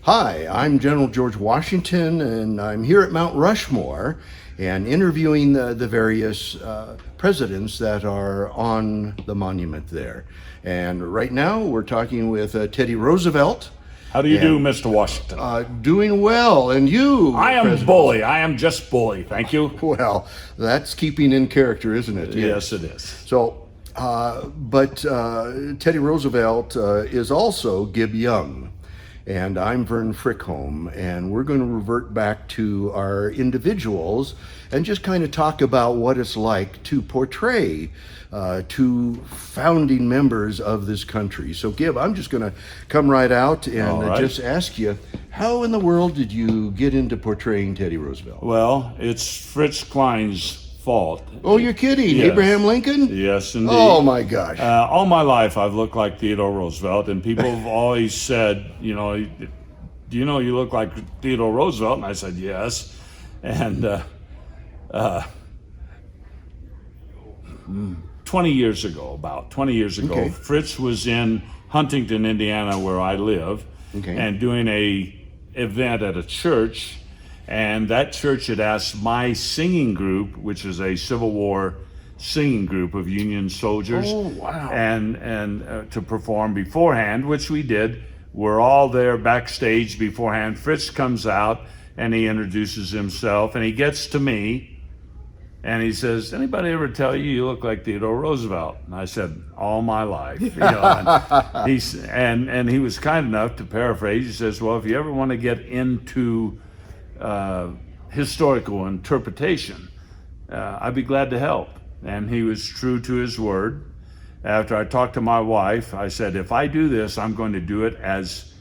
Hi, I'm General George Washington, and I'm here at Mount Rushmore and interviewing the various presidents that are on the monument there. And right now we're talking with Teddy Roosevelt. How do you do, Mr. Washington? Doing well, and you? I am President? bully. I am just bully. Thank you. Well, that's keeping in character, isn't it? Yes, it is. So, but Teddy Roosevelt is also Gib Young. And I'm Vern Frickholm, and we're going to revert back to our individuals and just kind of talk about what it's like to portray two founding members of this country. So, Gib, I'm just going to come right out and just ask you, how in the world did you get into portraying Teddy Roosevelt? Well, it's Fritz Klein's fault. Oh, you're kidding? Yes. Abraham Lincoln? Yes, indeed. Oh, my gosh. All my life, I've looked like Theodore Roosevelt, and people have always said, do you know you look like Theodore Roosevelt? And I said, yes. And 20 years ago, Okay. Fritz was in Huntington, Indiana, where I live, and doing a event at a church. And that church had asked my singing group, which is a Civil War singing group of Union soldiers, and to perform beforehand, which we did. We're all there backstage beforehand. Fritz comes out and he introduces himself, and he gets to me, and he says, "Anybody ever tell you you look like Theodore Roosevelt?" And I said, "All my life." And he was kind enough to paraphrase. He says, "Well, if you ever want to get into historical interpretation, I'd be glad to help." And he was true to his word. After I talked to my wife, I said, if I do this, I'm going to do it as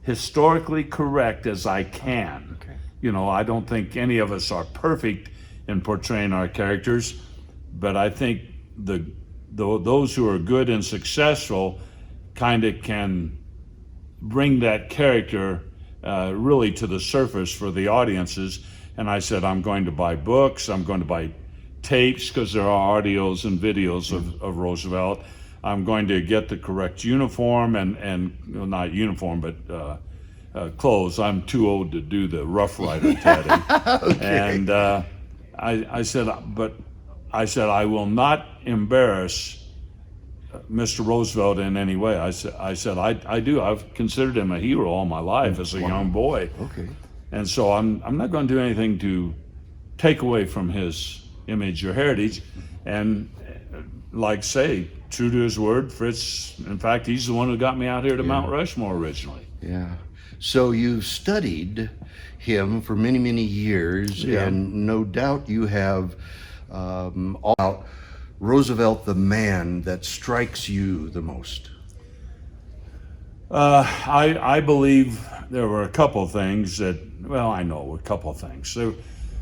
historically correct as I can. I don't think any of us are perfect in portraying our characters, but I think those who are good and successful kind of can bring that character really to the surface for the audiences. And I said, I'm going to buy books, I'm going to buy tapes, because there are audios and videos of Roosevelt. I'm going to get the correct uniform and not uniform, but clothes. I'm too old to do the Rough Rider, Teddy. And I said, I will not embarrass Mr. Roosevelt in any way. I said, I do. I've considered him a hero all my life as a young boy. And so I'm not going to do anything to take away from his image or heritage. And say, true to his word, Fritz, in fact, he's the one who got me out here to Mount Rushmore originally. Yeah. So you studied him for many, many years, and no doubt you have all about Roosevelt, the man that strikes you the most. I believe there were a couple things that, I know a couple things. So,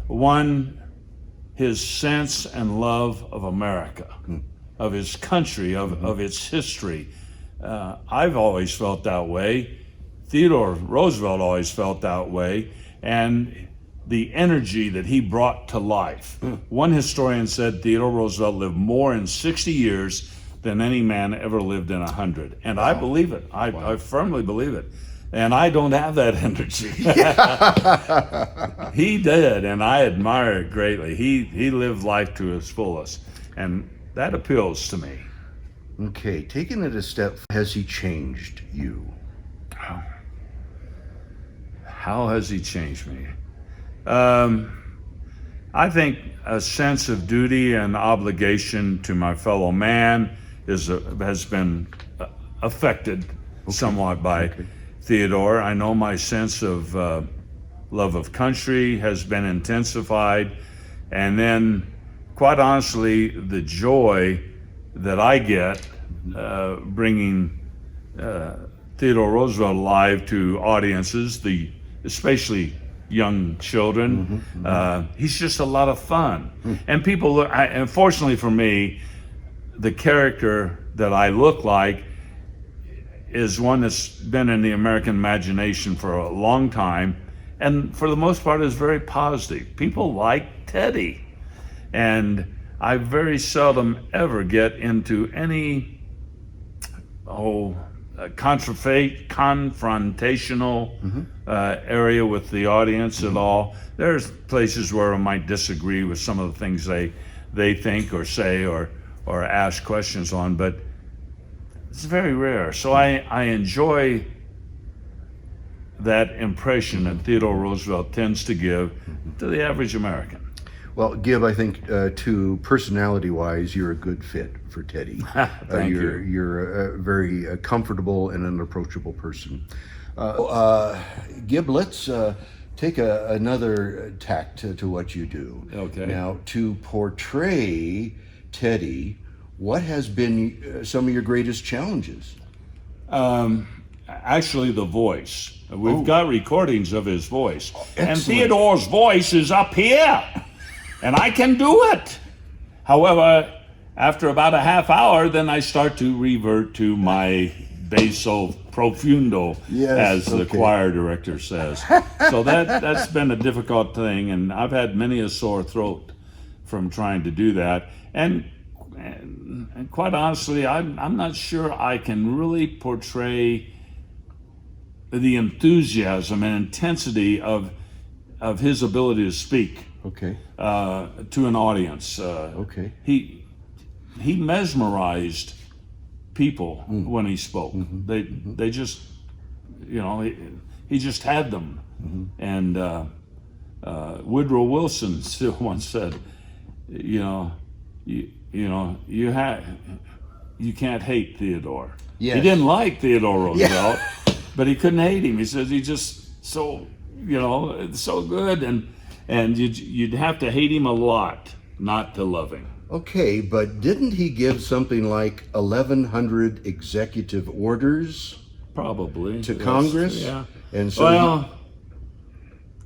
one, his sense and love of America, of his country, of its history. I've always felt that way. Theodore Roosevelt always felt that way. And the energy that he brought to life. One historian said Theodore Roosevelt lived more in 60 years than any man ever lived in 100. And I believe it. I firmly believe it. And I don't have that energy. He did, and I admire it greatly. He lived life to its fullest, and that appeals to me. Okay, taking it a step, has he changed you? How has he changed me? I think a sense of duty and obligation to my fellow man has been affected somewhat by Theodore. I know my sense of love of country has been intensified, and then, quite honestly, the joy that I get bringing Theodore Roosevelt alive to audiences, especially young children. He's just a lot of fun. And people, unfortunately for me, the character that I look like is one that's been in the American imagination for a long time, and for the most part is very positive. People like Teddy. And I very seldom ever get into any confrontational area with the audience at all. There's places where I might disagree with some of the things they think or say or ask questions on, but it's very rare. So I enjoy that impression that Theodore Roosevelt tends to give to the average American. Well, Gib, I think to personality-wise, you're a good fit for Teddy. Thank you. You're a very comfortable and an approachable person. Gib, let's take another tack to what you do. Okay. Now, to portray Teddy, what has been some of your greatest challenges? Actually, the voice. We've got recordings of his voice. And Excellent. Theodore's voice is up here, and I can do it. However, after about a half hour, then I start to revert to my basso profundo, Yes, as the okay. choir director says. So that's been a difficult thing, and I've had many a sore throat from trying to do that. And quite honestly, I'm not sure I can really portray the enthusiasm and intensity of his ability to speak Okay. to an audience. Okay. He mesmerized people when he spoke. They just, he just had them. And Woodrow Wilson still once said, you can't hate Theodore. Yes. He didn't like Theodore Roosevelt, but he couldn't hate him. He says he just so good, and you'd have to hate him a lot not to love him. Okay, but didn't he give something like 1,100 executive orders Probably to Yes, Congress? Yeah. And so Well,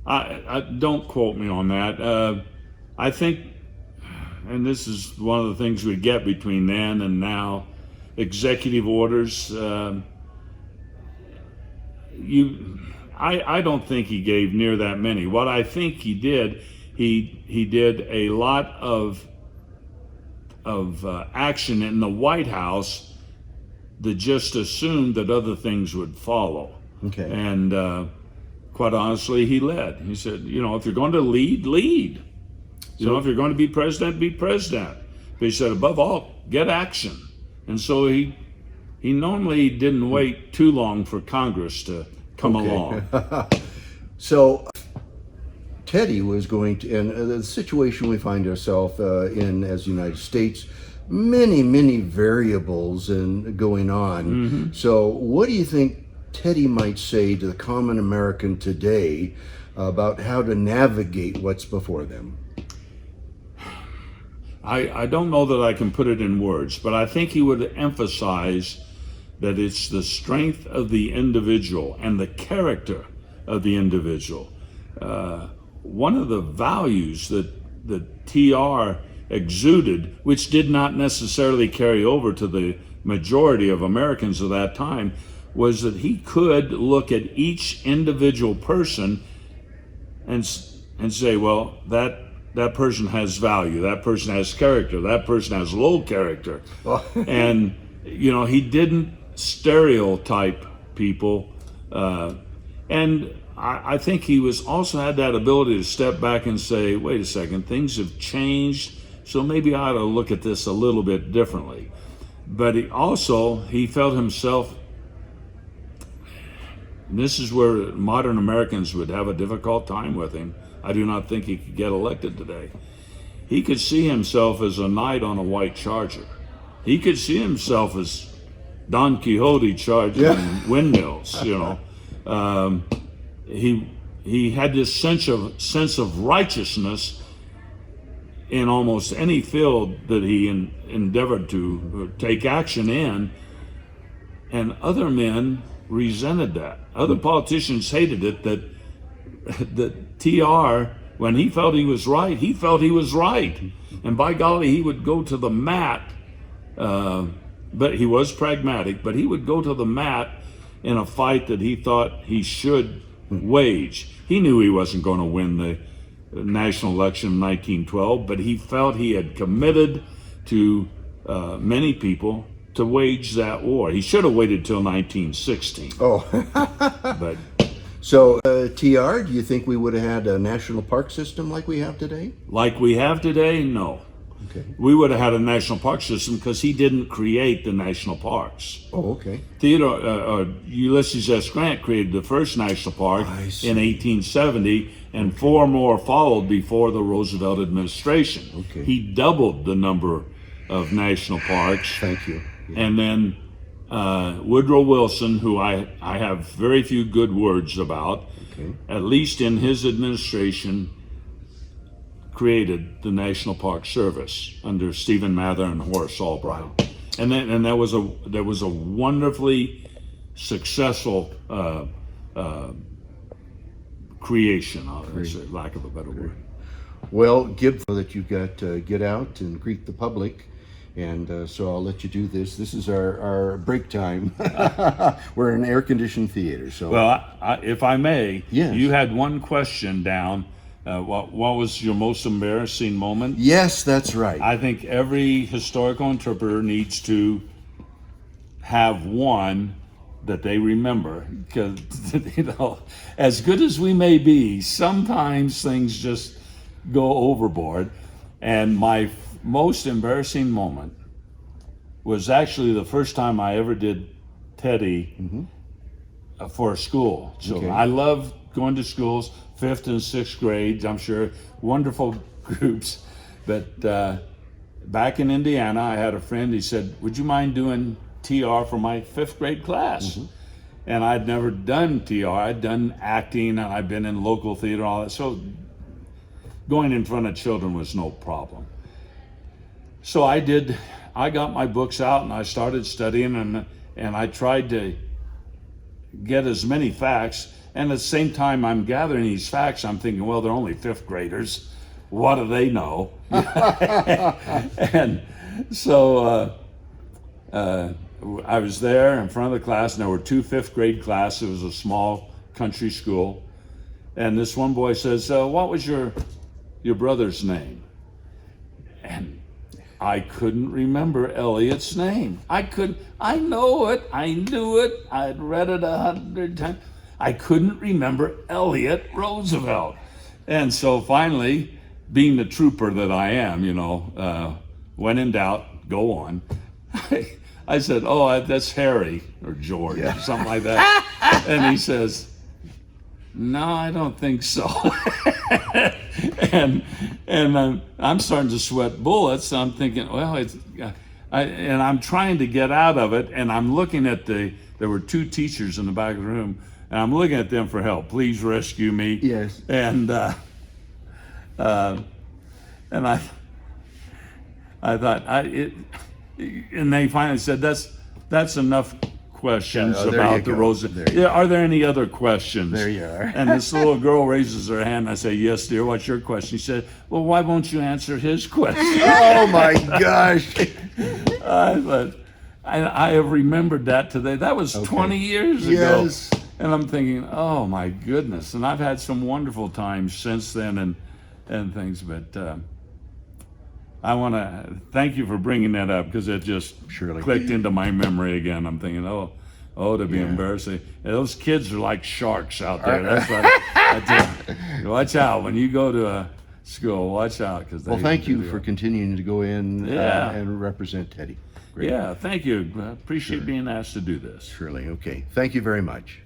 I don't quote me on that. I think, and this is one of the things we get between then and now, executive orders. I don't think he gave near that many. What I think he did, he did a lot of action in the White House that just assumed that other things would follow. Okay. And quite honestly, he led. He said, if you're going to lead, lead. If you're going to be president, be president. But he said, above all, get action. And so he normally didn't wait too long for Congress to come along. So Teddy was going to, and the situation we find ourselves in as the United States, many variables and going on. So what do you think Teddy might say to the common American today about how to navigate what's before them? I don't know that I can put it in words, but I think he would emphasize that it's the strength of the individual and the character of the individual. One of the values that TR exuded, which did not necessarily carry over to the majority of Americans of that time, was that he could look at each individual person and say, well, that person has value, that person has character, that person has low character. And he didn't stereotype people, and I think he was also had that ability to step back and say, wait a second, things have changed, so maybe I ought to look at this a little bit differently. But he felt himself, and this is where modern Americans would have a difficult time with him. I do not think he could get elected today. He could see himself as a knight on a white charger. He could see himself as Don Quixote charging windmills. He had this sense of righteousness in almost any field that he endeavored to take action in, and other men resented that. Other politicians hated it, that TR, when he felt he was right, he felt he was right. And by golly, he would go to the mat, but he was pragmatic, but he would go to the mat in a fight that he thought he should wage. He knew he wasn't going to win the national election in 1912, but he felt he had committed to many people to wage that war. He should have waited till 1916. Oh, But so TR, do you think we would have had a national park system like we have today? like we have today, no. Okay. We would have had a national park system because he didn't create the national parks. Oh, okay. Ulysses S. Grant created the first national park I see. in 1870, and four more followed before the Roosevelt administration. Okay. He doubled the number of national parks. Thank you. Yeah. And then Woodrow Wilson, who I have very few good words about, Okay. at least in his administration, created the National Park Service under Stephen Mather and Horace Albright, and that was a wonderfully successful creation, lack of a better word. Well, Gib, so that you've got to get out and greet the public, and so I'll let you do this. This is our break time. We're in an air-conditioned theater, so. Well, if I may, Yes. you had one question down. What was your most embarrassing moment? Yes, that's right. I think every historical interpreter needs to have one that they remember, because as good as we may be, sometimes things just go overboard. And my most embarrassing moment was actually the first time I ever did Teddy for a school. So Okay. I love going to schools, 5th and 6th grades, I'm sure, wonderful groups. But back in Indiana, I had a friend, he said, would you mind doing TR for my 5th grade class? And I'd never done TR. I'd done acting, and I'd been in local theater, all that. So going in front of children was no problem. So I got my books out and I started studying, and I tried to get as many facts. And at the same time I'm gathering these facts, I'm thinking, well, they're only 5th graders. What do they know? And so I was there in front of the class, and there were 2 5th grade classes. It was a small country school. And this one boy says, what was your brother's name? And I couldn't remember Elliot's name. I know it. I knew it. I'd read it 100 times. I couldn't remember Elliot Roosevelt. And so finally, being the trooper that I am, when in doubt, go on. I said, oh, that's Harry or George or something like that. And he says, no, I don't think so. and I'm starting to sweat bullets. I'm thinking, well, and I'm trying to get out of it. And I'm looking at there were 2 teachers in the back of the room, and I'm looking at them for help. Please rescue me. Yes. And I thought, and they finally said, that's enough questions there about you the go. Roosevelt. There you Yeah, are there any other questions? There you are. And this little girl raises her hand. I say, yes, dear, what's your question? She said, well, why won't you answer his question? Oh my gosh. I have remembered that today. That was 20 years ago. Yes. And I'm thinking, oh my goodness. And I've had some wonderful times since then and things, but I want to thank you for bringing that up, because it just Surely. clicked into my memory again. I'm thinking, oh, to be embarrassing. And those kids are like sharks out there. That's what I tell you. Watch out when you go to a school. Watch out, because Well, thank you for continuing to go in Yeah. and represent Teddy. Great. Yeah, thank you. I appreciate being asked to do this. Surely. Okay. Thank you very much.